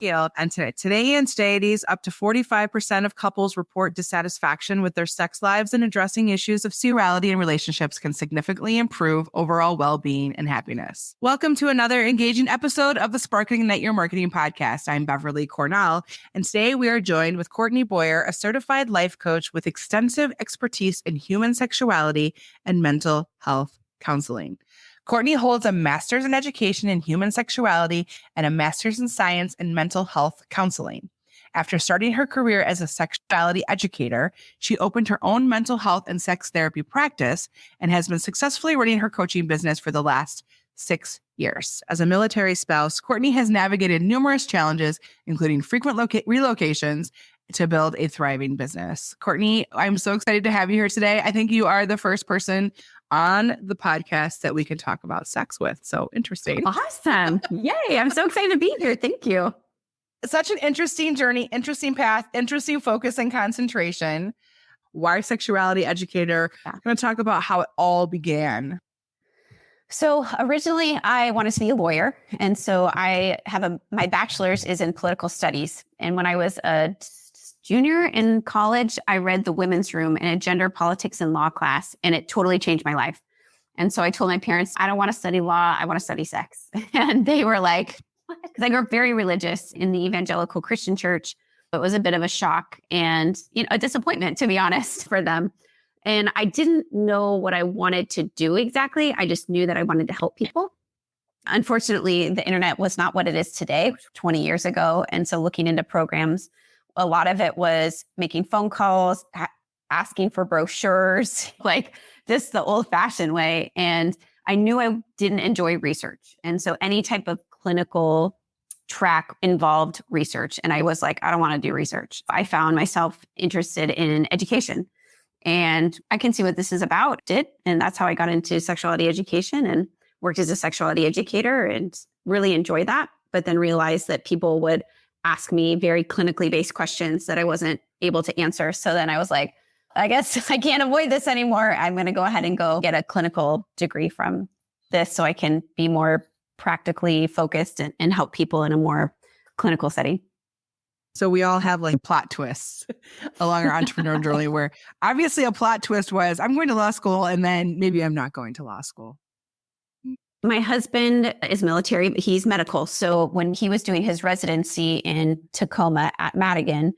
scaled. And today in today's, up to 45% of couples report dissatisfaction with their sex lives, and addressing issues of sexuality and relationships can significantly improve overall well-being and happiness. Welcome to another engaging episode of the Sparkling Ignite Your Marketing podcast. I'm Beverly Cornell, and today we are joined with Courtney Boyer, a certified life coach with extensive expertise in human sexuality and mental health counseling. Courtney holds a master's in education in human sexuality and a master's in science and mental health counseling. After starting her career as a sexuality educator, she opened her own mental health and sex therapy practice and has been successfully running her coaching business for the last 6 years. As a military spouse, Courtney has navigated numerous challenges, including frequent relocations, to build a thriving business. Courtney, I'm so excited to have you here today. I think you are the first person on the podcast that we can talk about sex with. So interesting. Awesome. Yay. I'm so excited to be here. Thank you. Such an interesting journey, interesting path, interesting focus and concentration. Why sexuality educator? I'm going to talk about how it all began. So originally I wanted to be a lawyer. And so I have my bachelor's is in political studies. And when I was a junior in college, I read The Women's Room in a gender politics and law class, and it totally changed my life. And so I told my parents, I don't want to study law. I want to study sex. And they were like, what? Because I grew up very religious in the evangelical Christian church. It was a bit of a shock and a disappointment, to be honest, for them. And I didn't know what I wanted to do exactly. I just knew that I wanted to help people. Unfortunately, the internet was not what it is today, 20 years ago. And so looking into programs, a lot of it was making phone calls, asking for brochures, like just the old-fashioned way. And I knew I didn't enjoy research. And so any type of clinical track involved research. And I was like, I don't want to do research. I found myself interested in education. And I can see what this is about. And that's how I got into sexuality education and worked as a sexuality educator and really enjoyed that. But then realized that people would ask me very clinically based questions that I wasn't able to answer. So then I was like, I guess I can't avoid this anymore. I'm going to go ahead and go get a clinical degree from this so I can be more practically focused and help people in a more clinical setting. So we all have like plot twists along our entrepreneurial journey where obviously a plot twist was I'm going to law school and then maybe I'm not going to law school. My husband is military, but he's medical. So when he was doing his residency in Tacoma at Madigan,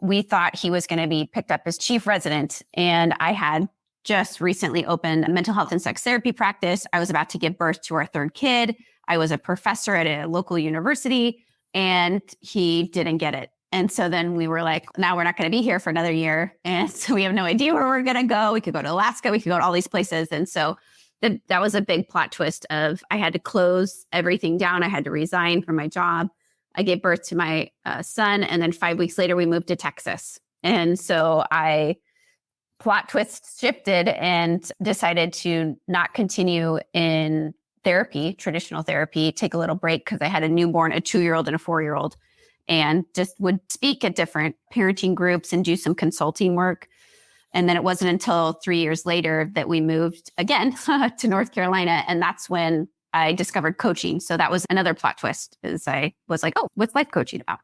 we thought he was going to be picked up as chief resident. And I had just recently opened a mental health and sex therapy practice. I was about to give birth to our third kid. I was a professor at a local university, and he didn't get it. And so then we were like, now we're not going to be here for another year. And so we have no idea where we're going to go. We could go to Alaska. We could go to all these places. And so that was a big plot twist of I had to close everything down. I had to resign from my job. I gave birth to my son. And then 5 weeks later, we moved to Texas. And so plot twist shifted and decided to not continue in therapy, traditional therapy, take a little break because I had a newborn, a 2-year-old and a 4-year-old, and just would speak at different parenting groups and do some consulting work. And then it wasn't until 3 years later that we moved again to North Carolina. And that's when I discovered coaching. So that was another plot twist is I was like, oh, what's life coaching about?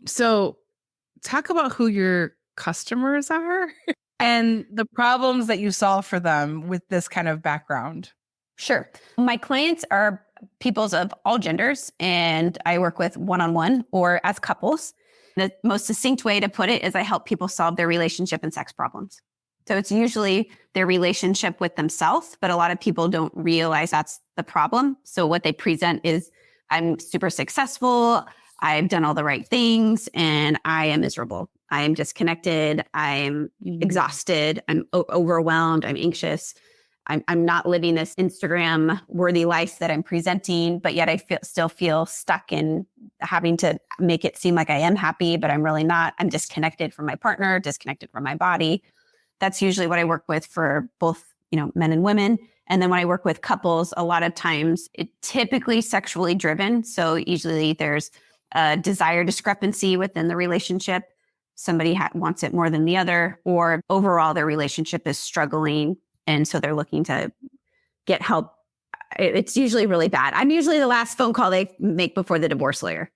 So talk about who your customers are and the problems that you solve for them with this kind of background. Sure. My clients are peoples of all genders, and I work with one-on-one or as couples. The most succinct way to put it is I help people solve their relationship and sex problems. So it's usually their relationship with themselves, but a lot of people don't realize that's the problem. So what they present is, I'm super successful, I've done all the right things, and I am miserable. I am disconnected, I'm exhausted, I'm overwhelmed, I'm anxious. I'm not living this Instagram worthy life that I'm presenting, but yet I still feel stuck in having to make it seem like I am happy, but I'm really not. I'm disconnected from my partner, disconnected from my body. That's usually what I work with for both, men and women. And then when I work with couples, a lot of times it's typically sexually driven. So usually there's a desire discrepancy within the relationship. Somebody wants it more than the other, or overall their relationship is struggling. And so they're looking to get help. It's usually really bad. I'm usually the last phone call they make before the divorce lawyer.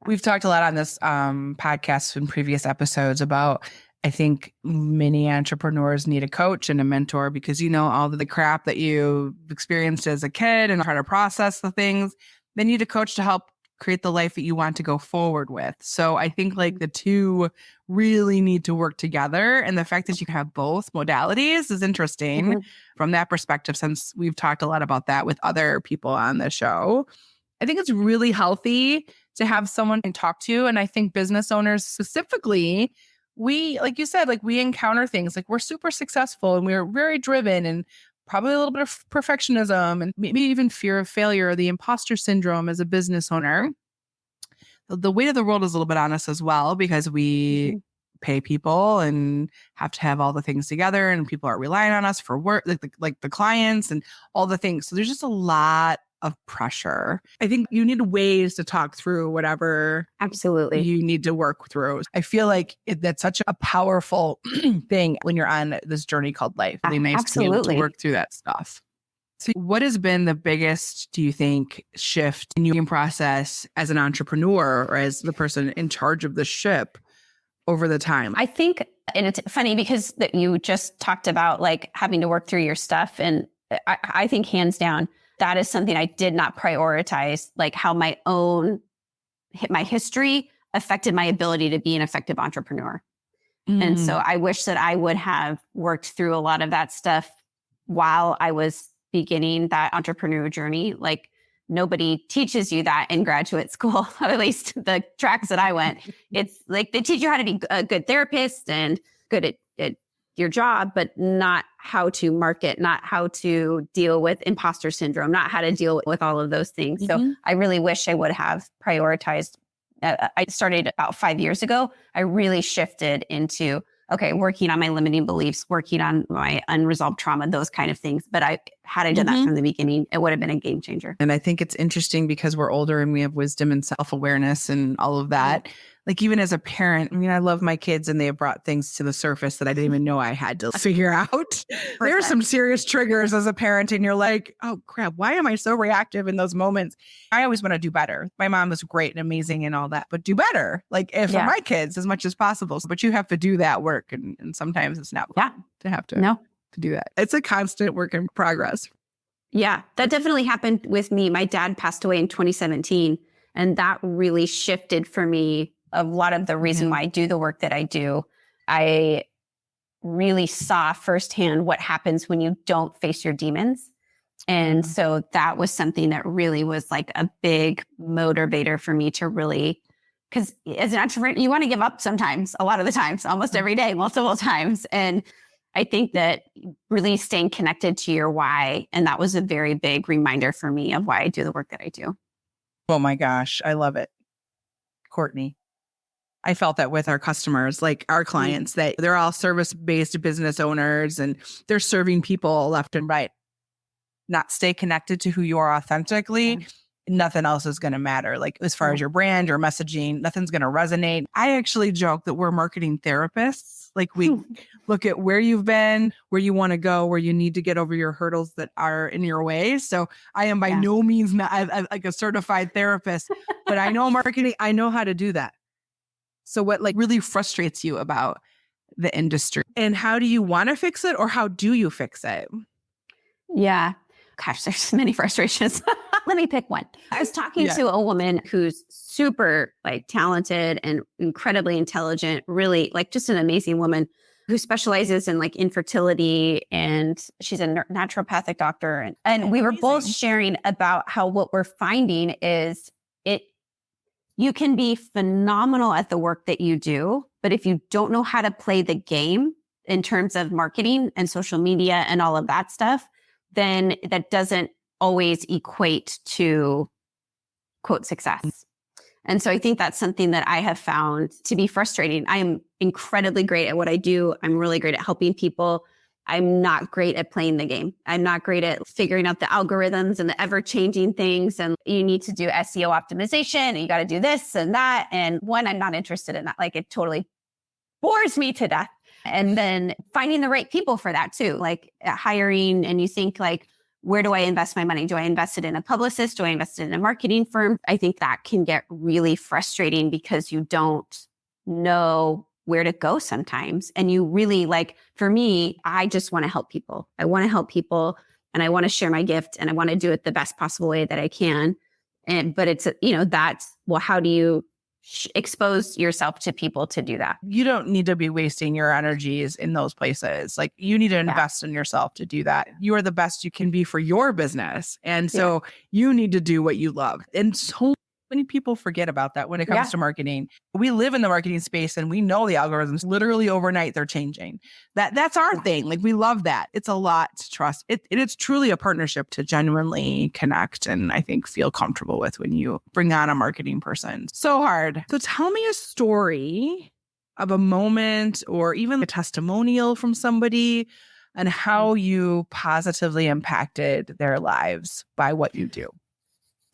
We've talked a lot on this podcast in previous episodes about, I think many entrepreneurs need a coach and a mentor because you know all the crap that you experienced as a kid and try to process the things. They need a coach to help create the life that you want to go forward with. So I think like the two really need to work together. And the fact that you can have both modalities is interesting from that perspective, since we've talked a lot about that with other people on the show. I think it's really healthy to have someone to talk to. And I think business owners specifically, we, like you said, like we encounter things like we're super successful and we're very driven and probably a little bit of perfectionism and maybe even fear of failure, the imposter syndrome as a business owner. The weight of the world is a little bit on us as well because we pay people and have to have all the things together and people are relying on us for work, like the clients and all the things. So there's just a lot of pressure. I think you need ways to talk through whatever Absolutely you need to work through. I feel like that's such a powerful thing when you're on this journey called life. Really nice to be able to work through that stuff. So what has been the biggest, do you think, shift in your process as an entrepreneur or as the person in charge of the ship over the time? I think, and it's funny because that you just talked about like having to work through your stuff. And I think hands down, that is something I did not prioritize, like how my history affected my ability to be an effective entrepreneur. And so I wish that I would have worked through a lot of that stuff while I was beginning that entrepreneur journey. Like nobody teaches you that in graduate school, at least the tracks that I went. It's like they teach you how to be a good therapist and good at your job, but not how to market, not how to deal with imposter syndrome, not how to deal with all of those things. So I really wish I would have prioritized. I started about 5 years ago. I really shifted into, okay, working on my limiting beliefs, working on my unresolved trauma, those kind of things. But had I done that from the beginning, it would have been a game changer. And I think it's interesting because we're older and we have wisdom and self-awareness and all of that. Like even as a parent, I mean, I love my kids and they have brought things to the surface that I didn't even know I had to figure out. There are some serious triggers as a parent and you're like, oh crap, why am I so reactive in those moments? I always want to do better. My mom was great and amazing and all that, but do better. Like for my kids as much as possible. But you have to do that work. And sometimes it's not fun to have to do that. It's a constant work in progress. Yeah, that definitely happened with me. My dad passed away in 2017. And that really shifted for me a lot of the reason why I do the work that I do. I really saw firsthand what happens when you don't face your demons. And so that was something that really was like a big motivator for me to really, because as an entrepreneur, you want to give up sometimes, a lot of the times, almost every day, multiple times. And I think that really staying connected to your why. And that was a very big reminder for me of why I do the work that I do. Oh my gosh, I love it. Courtney. I felt that with our customers, like our clients, that they're all service-based business owners and they're serving people left and right. Not stay connected to who you are authentically. Nothing else is going to matter. Like as far as your brand or messaging, nothing's going to resonate. I actually joke that we're marketing therapists. Like we look at where you've been, where you want to go, where you need to get over your hurdles that are in your way. So I am by no means not like a certified therapist, but I know marketing. I know how to do that. So what like really frustrates you about the industry and how do you want to fix it or how do you fix it? Yeah. Gosh, there's many frustrations. Let me pick one. I was talking to a woman who's super like talented and incredibly intelligent, really like just an amazing woman who specializes in like infertility, and she's a naturopathic doctor. And we were both sharing about how what we're finding is you can be phenomenal at the work that you do, but if you don't know how to play the game in terms of marketing and social media and all of that stuff, then that doesn't always equate to quote success. And so I think that's something that I have found to be frustrating. I am incredibly great at what I do. I'm really great at helping people. I'm not great at playing the game. I'm not great at figuring out the algorithms and the ever-changing things. And you need to do SEO optimization and you got to do this and that. And one, I'm not interested in that. Like it totally bores me to death. And then finding the right people for that too, like hiring. And you think like, where do I invest my money? Do I invest it in a publicist? Do I invest it in a marketing firm? I think that can get really frustrating because you don't know where to go sometimes. And you really for me, I just want to help people. I want to help people and I want to share my gift and I want to do it the best possible way that I can. But it's, how do you expose yourself to people to do that? You don't need to be wasting your energies in those places. Like you need to invest in yourself to do that. You are the best you can be for your business. And so you need to do what you love. And so many people forget about that when it comes to marketing. We live in the marketing space and we know the algorithms literally overnight, they're changing. That's our thing. Like we love that. It's a lot to trust. It's truly a partnership to genuinely connect and I think feel comfortable with when you bring on a marketing person. So hard. So tell me a story of a moment or even a testimonial from somebody and how you positively impacted their lives by what you do.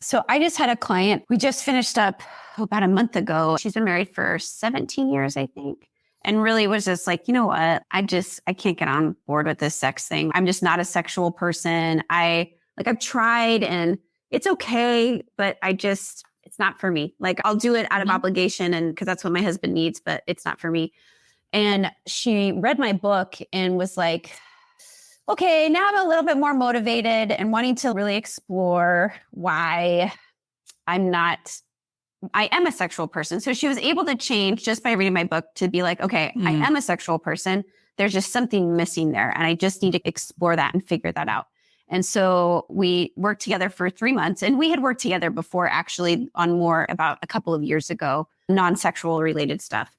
So I just had a client. We just finished up about a month ago. She's been married for 17 years, I think. And really was just like, you know what? I can't get on board with this sex thing. I'm just not a sexual person. I've tried and it's okay, but it's not for me. Like I'll do it out of obligation and because that's what my husband needs, but it's not for me. And she read my book and was like, okay, now I'm a little bit more motivated and wanting to really explore why I am a sexual person. So she was able to change just by reading my book to be like, okay, I am a sexual person. There's just something missing there. And I just need to explore that and figure that out. And so we worked together for 3 months and we had worked together before actually on more about a couple of years ago, non-sexual related stuff.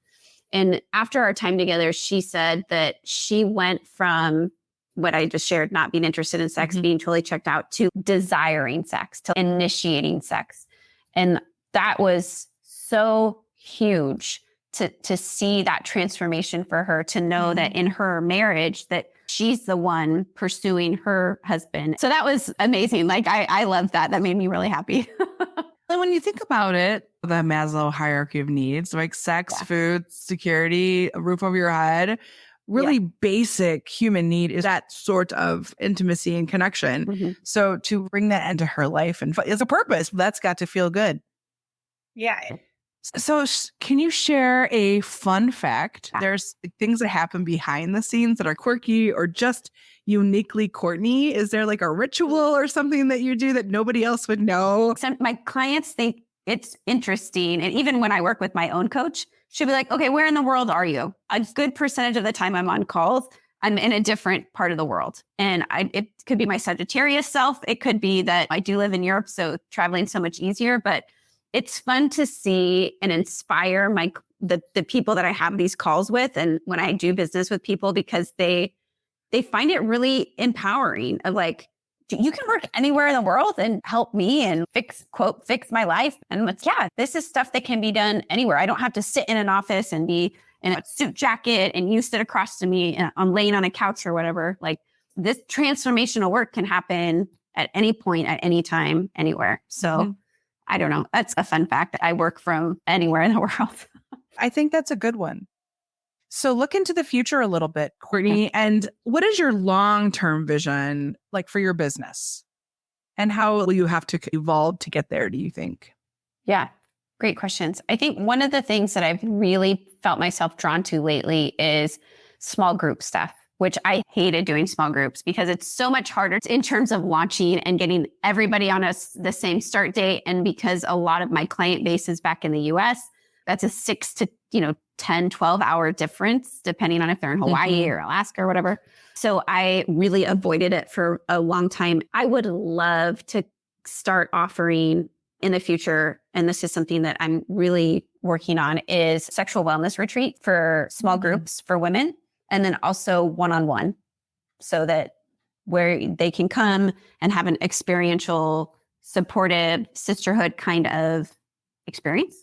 And after our time together, she said that she went from what I just shared, not being interested in sex, being totally checked out, to desiring sex, to initiating sex. And that was so huge to see that transformation for her, to know that in her marriage that she's the one pursuing her husband. So that was amazing. Like I love that. That made me really happy. And when you think about it, the Maslow hierarchy of needs, like sex, food, security, a roof over your head, really basic human need is that sort of intimacy and connection. So to bring that into her life and it's a purpose, that's got to feel good. Yeah. So can you share a fun fact? There's things that happen behind the scenes that are quirky or just uniquely Courtney. Is there like a ritual or something that you do that nobody else would know? My clients think it's interesting. And even when I work with my own coach, she'll be like, okay, where in the world are you? A good percentage of the time I'm on calls, I'm in a different part of the world. And it could be my Sagittarius self. It could be that I do live in Europe, so traveling's so much easier. But it's fun to see and inspire the people that I have these calls with. And when I do business with people, because they find it really empowering of like, you can work anywhere in the world and help me and fix my life. And it's, this is stuff that can be done anywhere. I don't have to sit in an office and be in a suit jacket and you sit across to me and I'm laying on a couch or whatever. Like this transformational work can happen at any point, at any time, anywhere. So I don't know. That's a fun fact. I work from anywhere in the world. I think that's a good one. So look into the future a little bit, Courtney. And what is your long-term vision like for your business? And how will you have to evolve to get there, do you think? Yeah, great questions. I think one of the things that I've really felt myself drawn to lately is small group stuff, which I hated doing small groups because it's so much harder in terms of launching and getting everybody on the same start date. And because a lot of my client base is back in the US, that's a 6 to 10, 12 hour difference, depending on if they're in Hawaii or Alaska or whatever. So I really avoided it for a long time. I would love to start offering in the future, and this is something that I'm really working on, is sexual wellness retreat for small groups for women, and then also one-on-one, so that where they can come and have an experiential, supportive sisterhood kind of experience.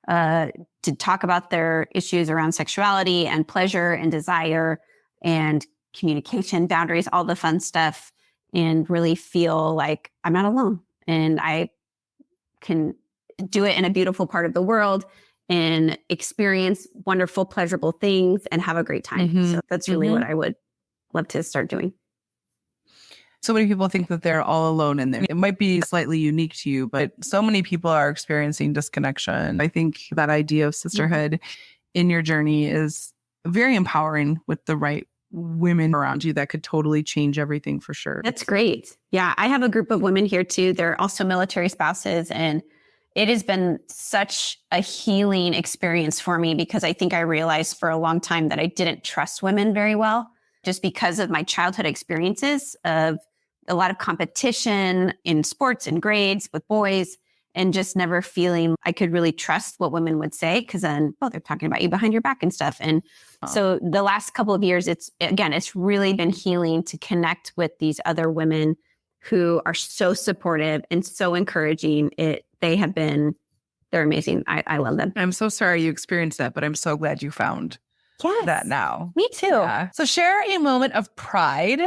To talk about their issues around sexuality and pleasure and desire and communication, boundaries, all the fun stuff, and really feel like I'm not alone and I can do it in a beautiful part of the world and experience wonderful, pleasurable things and have a great time. So that's really what I would love to start doing. So many people think that they're all alone in there. It might be slightly unique to you, but so many people are experiencing disconnection. I think that idea of sisterhood in your journey is very empowering with the right women around you that could totally change everything for sure. That's great. Yeah, I have a group of women here too. They're also military spouses, and it has been such a healing experience for me because I think I realized for a long time that I didn't trust women very well just because of my childhood experiences of a lot of competition in sports and grades with boys and just never feeling I could really trust what women would say because then, oh, they're talking about you behind your back and stuff. And so the last couple of years, it's really been healing to connect with these other women who are so supportive and so encouraging. They're amazing. I love them. I'm so sorry you experienced that, but I'm so glad you found that now. Me too. Yeah. So share a moment of pride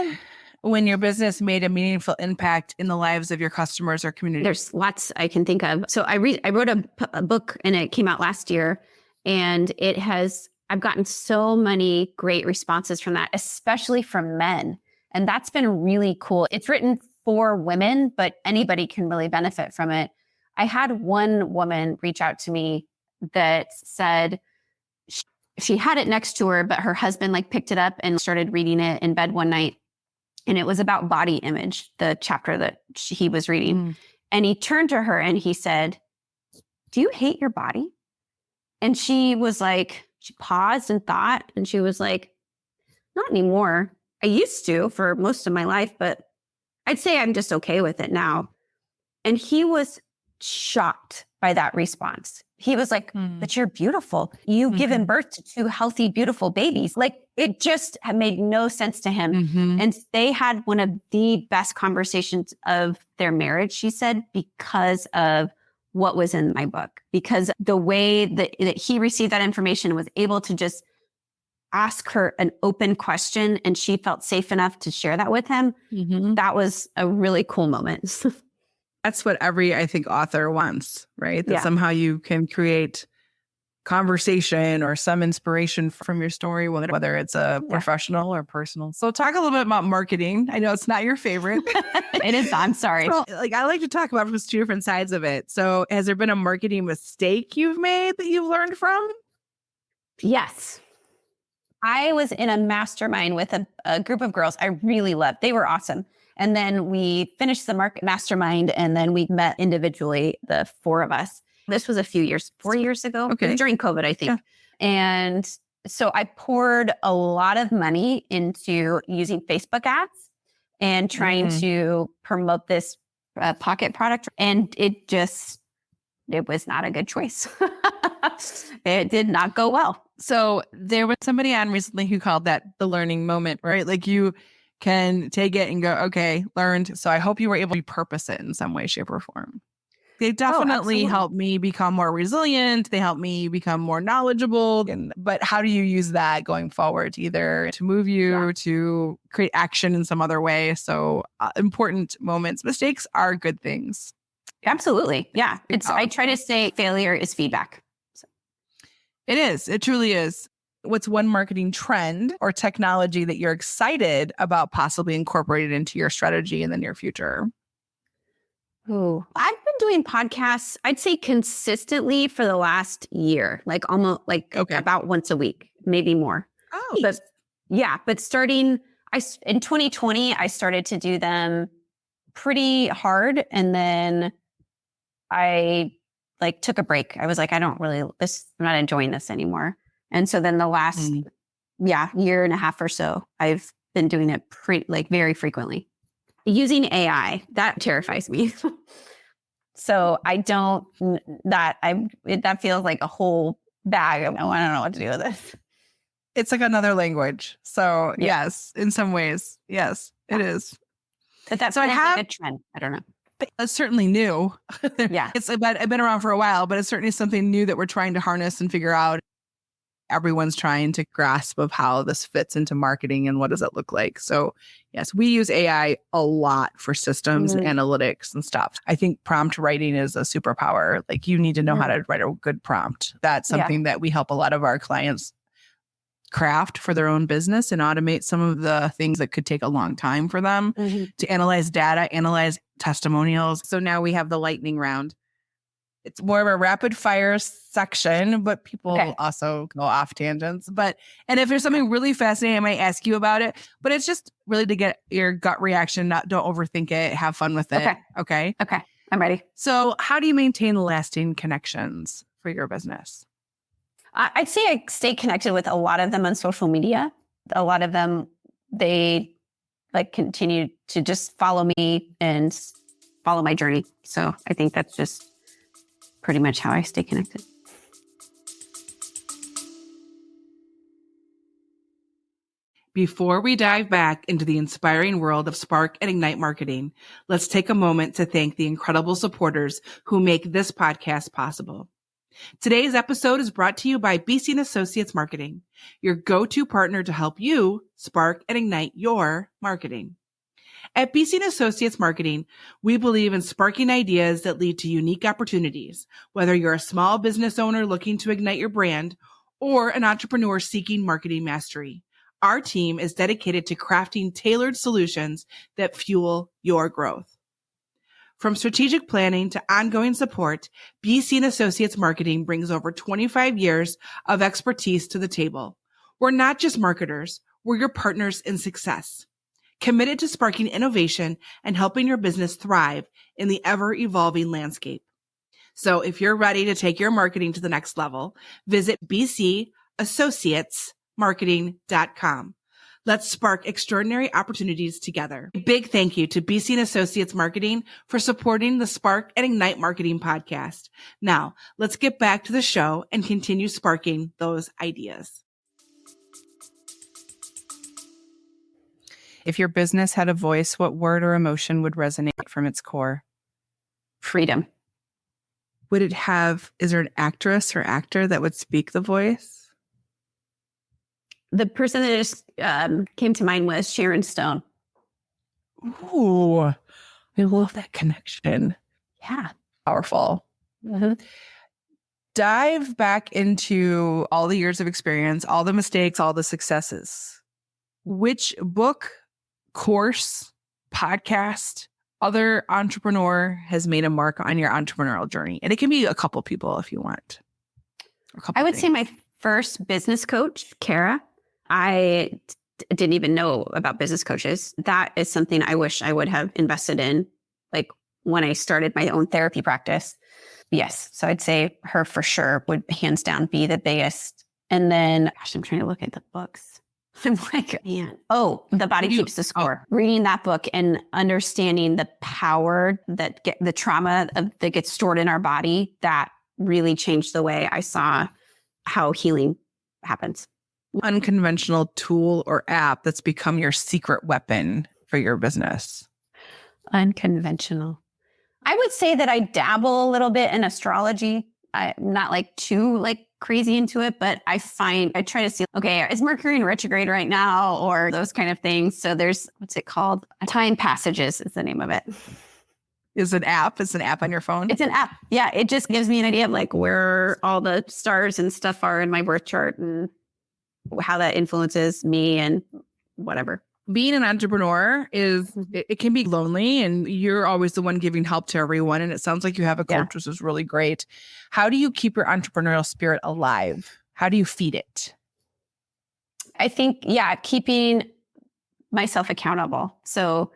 when your business made a meaningful impact in the lives of your customers or community. There's lots I can think of. So I wrote a book and it came out last year, and I've gotten so many great responses from that, especially from men. And that's been really cool. It's written for women, but anybody can really benefit from it. I had one woman reach out to me that said she had it next to her, but her husband picked it up and started reading it in bed one night. And it was about body image, the chapter that he was reading. And he turned to her and he said, "Do you hate your body?" And she was like, she paused and thought, and she was like, "Not anymore. I used to for most of my life, but I'd say I'm just okay with it now." And he was shocked by that response. He was like, "But you're beautiful. You've given birth to two healthy, beautiful babies." It just had made no sense to him. And they had one of the best conversations of their marriage, she said, because of what was in my book, because the way that he received that information, was able to just ask her an open question and she felt safe enough to share that with him. That was a really cool moment. That's what every, I think, author wants, right? That somehow you can create conversation or some inspiration from your story, whether it's a professional or personal. So talk a little bit about marketing. I know it's not your favorite. It is. I'm sorry. So, I like to talk about just two different sides of it. So has there been a marketing mistake you've made that you've learned from? Yes. I was in a mastermind with a group of girls I really loved. They were awesome. And then we finished the mastermind, and then we met individually, the four of us. This was 4 years ago. Okay. It was during COVID, I think. Yeah. And so I poured a lot of money into using Facebook ads and trying to promote this pocket product. And it was not a good choice. It did not go well. So there was somebody on recently who called that the learning moment, right? You can take it and go, okay, learned. So I hope you were able to repurpose it in some way, shape, or form. They definitely helped me become more resilient. They helped me become more knowledgeable. But how do you use that going forward, either to move you, to create action in some other way? So important moments. Mistakes are good things. Absolutely. Yeah. I try to say failure is feedback. So. It is. It truly is. What's one marketing trend or technology that you're excited about possibly incorporated into your strategy in the near future? Oh, I've been doing podcasts, I'd say consistently for the last year, almost about once a week, maybe more. Oh, but starting in 2020, I started to do them pretty hard. And then I took a break. I was like, I'm not enjoying this anymore. And so then the last, year and a half or so, I've been doing it very frequently. Using AI, that terrifies me. So that feels like a whole bag of, I don't know what to do with this. It's like another language. So yes, in some ways, yes, it is. But that's a trend. I don't know. But it's certainly new. Yeah. It's been around for a while, but it's certainly something new that we're trying to harness and figure out. Everyone's trying to grasp of how this fits into marketing and what does it look like. So yes, we use AI a lot for systems and analytics and stuff. I think prompt writing is a superpower. You need to know how to write a good prompt. That's something that we help a lot of our clients craft for their own business and automate some of the things that could take a long time for them to analyze data, analyze testimonials. So now we have the lightning round. It's more of a rapid fire section, but people also go off tangents. And if there's something really fascinating, I might ask you about it. But it's just really to get your gut reaction. Don't overthink it. Have fun with it. Okay. I'm ready. So how do you maintain lasting connections for your business? I'd say I stay connected with a lot of them on social media. A lot of them, they continue to just follow me and follow my journey. So I think that's just pretty much how I stay connected. Before we dive back into the inspiring world of Spark and Ignite marketing, let's take a moment to thank the incredible supporters who make this podcast possible. Today's episode is brought to you by BC & Associates Marketing, your go-to partner to help you spark and ignite your marketing. At BC & Associates Marketing, we believe in sparking ideas that lead to unique opportunities, whether you're a small business owner looking to ignite your brand or an entrepreneur seeking marketing mastery. Our team is dedicated to crafting tailored solutions that fuel your growth. From strategic planning to ongoing support, BC & Associates Marketing brings over 25 years of expertise to the table. We're not just marketers, we're your partners in success, committed to sparking innovation and helping your business thrive in the ever-evolving landscape. So if you're ready to take your marketing to the next level, visit bcassociatesmarketing.com. Let's spark extraordinary opportunities together. A big thank you to BC & Associates Marketing for supporting the Spark and Ignite Marketing podcast. Now, let's get back to the show and continue sparking those ideas. If your business had a voice, what word or emotion would resonate from its core? Freedom. Is there an actress or actor that would speak the voice? The person that just came to mind was Sharon Stone. Ooh, I love that connection. Yeah. Powerful. Mm-hmm. Dive back into all the years of experience, all the mistakes, all the successes. Which book, course, podcast, other entrepreneur has made a mark on your entrepreneurial journey? And it can be a couple people if you want. I would say my first business coach, Kara. I didn't even know about business coaches. That is something I wish I would have invested in, when I started my own therapy practice. Yes. So I'd say her for sure would hands down be the biggest. And then, I'm trying to look at the books. I'm like, man. Oh, The Body Keeps the Score. Reading that book and understanding the power the trauma that gets stored in our body, that really changed the way I saw how healing happens. Unconventional tool or app that's become your secret weapon for your business? Unconventional. I would say that I dabble a little bit in astrology. I'm not too crazy into it, but I try to see, is Mercury in retrograde right now, or those kind of things. So there's, what's it called? Time Passages is the name of it. Is an app? It's an app on your phone? It's an app. Yeah. It just gives me an idea of where all the stars and stuff are in my birth chart and how that influences me and whatever. Being an entrepreneur it can be lonely, and you're always the one giving help to everyone. And it sounds like you have a coach, which is really great. How do you keep your entrepreneurial spirit alive? How do you feed it? I think, keeping myself accountable. So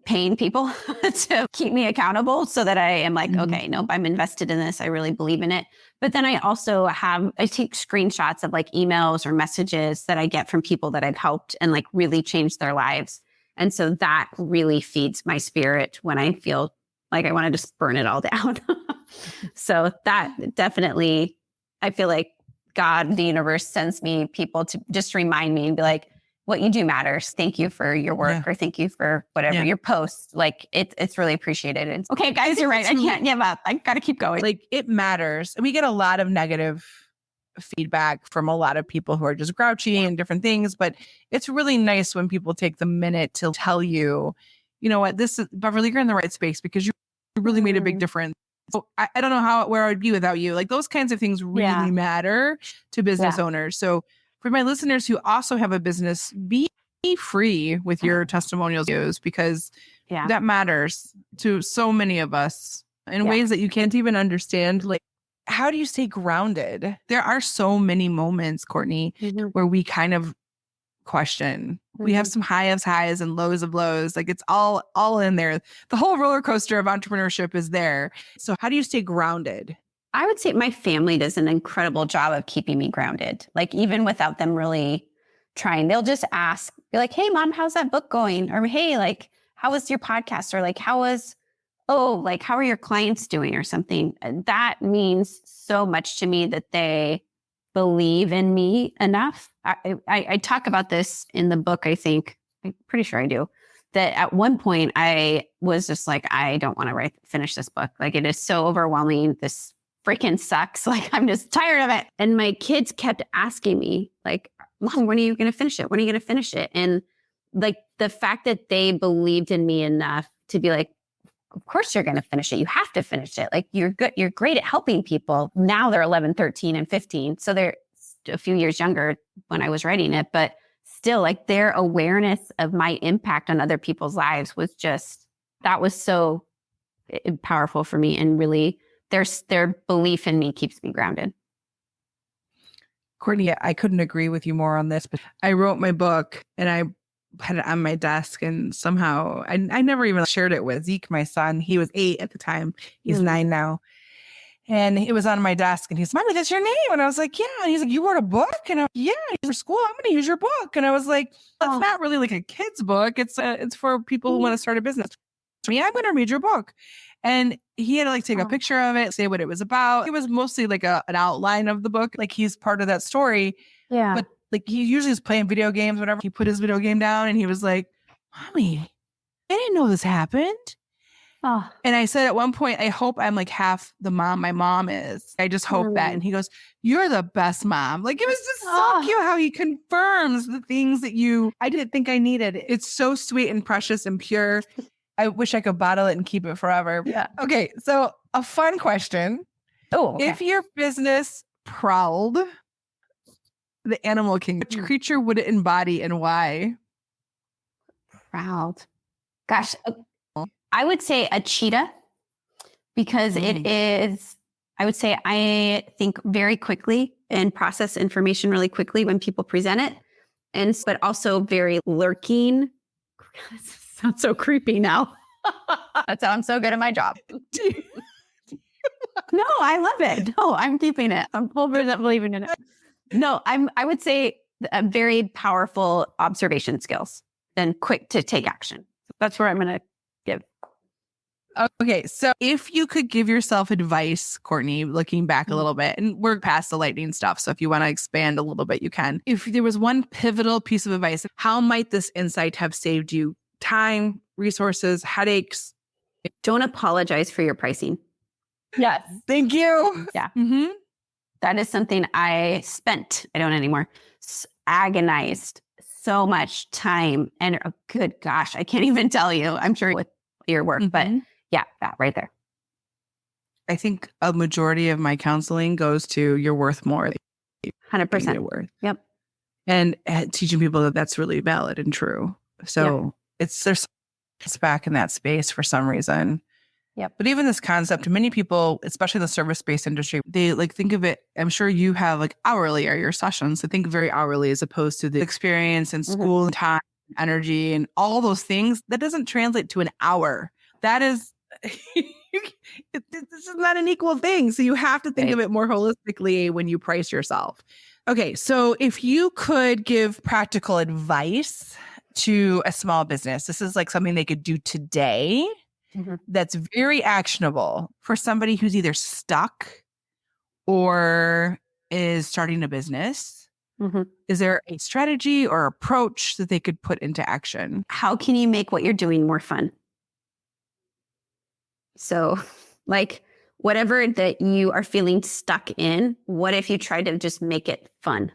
paying people to keep me accountable so that I am okay, nope, I'm invested in this. I really believe in it. But then I also I take screenshots of emails or messages that I get from people that I've helped and really changed their lives. And so that really feeds my spirit when I feel like I want to just burn it all down. So that definitely, I feel like God, the universe sends me people to just remind me and be like, what you do matters. Thank you for your work, or thank you for whatever your posts. It's really appreciated. And, okay, guys, you're right. I can't give up. I got to keep going. It matters. And we get a lot of negative feedback from a lot of people who are just grouchy and different things. But it's really nice when people take the minute to tell you, you know what, this is Beverly, you're in the right space because you really made a big difference So I don't know where I would be without you. Like those kinds of things really matter to business owners. So for my listeners who also have a business, be free with your testimonials because that matters to so many of us in ways that you can't even understand. Like, how do you stay grounded? There are so many moments, Courtney, where we kind of question. We have some highs and lows of lows. Like it's all in there. The whole roller coaster of entrepreneurship is there. So how do you stay grounded? I would say my family does an incredible job of keeping me grounded. Like even without them really trying, they'll just ask, be like, hey, mom, how's that book going? Or hey, like, how was your podcast? Or like, how are your clients doing or something? That means so much to me that they believe in me enough. I talk about this in the book, I'm pretty sure I do, that at one point I was just like, I don't want to finish this book. Like it is so overwhelming. This freaking sucks. Like I'm just tired of it. And my kids kept asking me like, Mom, when are you going to finish it? When are you going to finish it? And like the fact that they believed in me enough to be like, of course you're going to finish it. You have to finish it. Like you're good. You're great at helping people. Now they're 11, 13, and 15. So they're a few years younger when I was writing it, but still like their awareness of my impact on other people's lives was that was so powerful for me. And really their belief in me keeps me grounded. Courtney, I couldn't agree with you more on this, but I wrote my book and I had it on my desk and somehow I never even shared it with Zeke, my son. He was 8 at the time. He's 9 now. And it was on my desk and he's, Mommy, that's your name. And I was like, yeah. And he's like, you wrote a book? And I'm like, yeah, for school, I'm going to use your book. And I was like, that's not really like a kid's book. It's for people who want to start a business. Yeah, I'm going to read your book. And he had to like take a picture of it, say what it was about. It was mostly like an outline of the book. Like he's part of that story. Yeah. But like he usually is playing video games, whatever. He put his video game down and he was like, Mommy, I didn't know this happened. Oh. And I said at one point, I hope I'm like half the mom my mom is. I just hope that. And he goes, you're the best mom. Like it was just so cute how he confirms the things that I didn't think I needed. It's so sweet and precious and pure. I wish I could bottle it and keep it forever. Yeah. Okay. So a fun question. Oh, okay. If your business prowled the animal kingdom, which creature would it embody and why? Proud. Gosh, I would say a cheetah because it is, I would say I think very quickly and process information really quickly when people present it. But also very lurking. This sounds so creepy now. That's how I'm so good at my job. No, I love it. No, I'm keeping it. I'm full percent believing in it. No, I would say a very powerful observation skills and quick to take action. That's where I'm going to give. Okay. So if you could give yourself advice, Courtney, looking back a little bit, and we're past the lightning stuff. So if you want to expand a little bit, you can. If there was one pivotal piece of advice, how might this insight have saved you time, resources, headaches? Don't apologize for your pricing. Yes. Thank you. Yeah. Mm-hmm. That is something I don't anymore, agonized so much time. And good gosh, I can't even tell you, I'm sure with your work, but yeah, that right there. I think a majority of my counseling goes to you're worth more. 100%. Worth. Yep. And teaching people that that's really valid and true. So there's back in that space for some reason. Yep. But even this concept, many people, especially the service-based industry, they like think of it, I'm sure you have like hourly are your sessions. So think very hourly as opposed to the experience and school and time, energy and all those things. That doesn't translate to an hour. That is, this is not an equal thing. So you have to think of it more holistically when you price yourself. Okay. So if you could give practical advice to a small business, this is like something they could do today. That's very actionable for somebody who's either stuck or is starting a business. Is there a strategy or approach that they could put into action? How can you make what you're doing more fun? So like whatever that you are feeling stuck in, what if you try to just make it fun?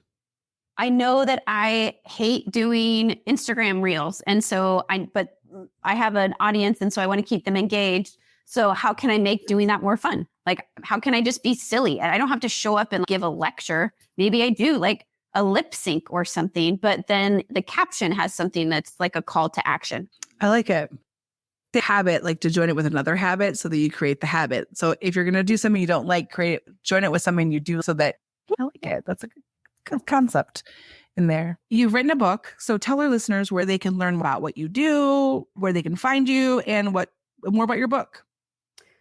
I know that I hate doing Instagram reels. And so but I have an audience and so I want to keep them engaged. So how can I make doing that more fun? Like, how can I just be silly? And I don't have to show up and give a lecture. Maybe I do like a lip sync or something, but then the caption has something that's like a call to action. I like it. The habit, like to join it with another habit so that you create the habit. So if you're going to do something you don't like, join it with something you do so that I like it. That's a good concept in there. You've written a book. So tell our listeners where they can learn about what you do, where they can find you, and what more about your book.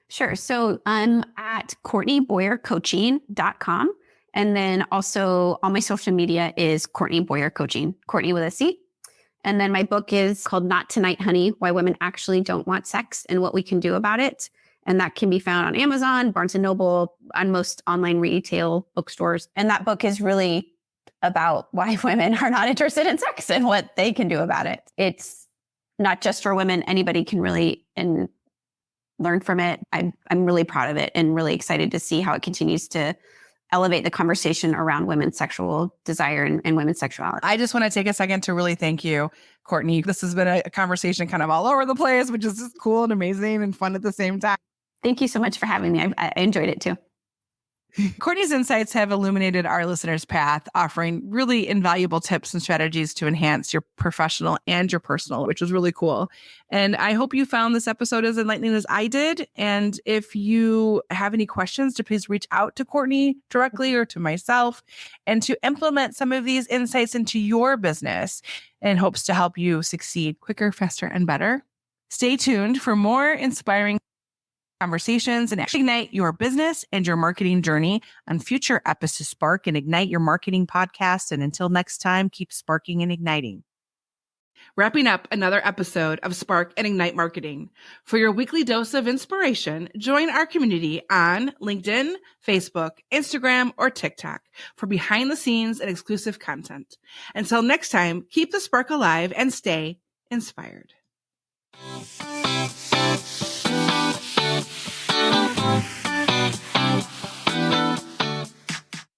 Sure. So I'm at CourtneyBoyerCoaching.com. And then also all my social media is Courtney Boyer Coaching, Courtney with a C. And then my book is called Not Tonight, Honey, Why Women Actually Don't Want Sex and What We Can Do About It. And that can be found on Amazon, Barnes & Noble, on most online retail bookstores. And that book is really about why women are not interested in sex and what they can do about it. It's not just for women. Anybody can really learn from it. I'm really proud of it and really excited to see how it continues to elevate the conversation around women's sexual desire and women's sexuality. I just want to take a second to really thank you, Courtney. This has been a conversation kind of all over the place, which is just cool and amazing and fun at the same time. Thank you so much for having me. I enjoyed it too. Courtney's insights have illuminated our listeners' path, offering really invaluable tips and strategies to enhance your professional and your personal, which was really cool. And I hope you found this episode as enlightening as I did. And if you have any questions, to please reach out to Courtney directly or to myself, and to implement some of these insights into your business in hopes to help you succeed quicker, faster, and better. Stay tuned for more inspiring conversations and ignite your business and your marketing journey on future episodes. Spark and Ignite Your Marketing podcast. And until next time, keep sparking and igniting. Wrapping up another episode of Spark and Ignite Marketing. For your weekly dose of inspiration, join our community on LinkedIn, Facebook, Instagram, or TikTok for behind the scenes and exclusive content. Until next time, keep the spark alive and stay inspired.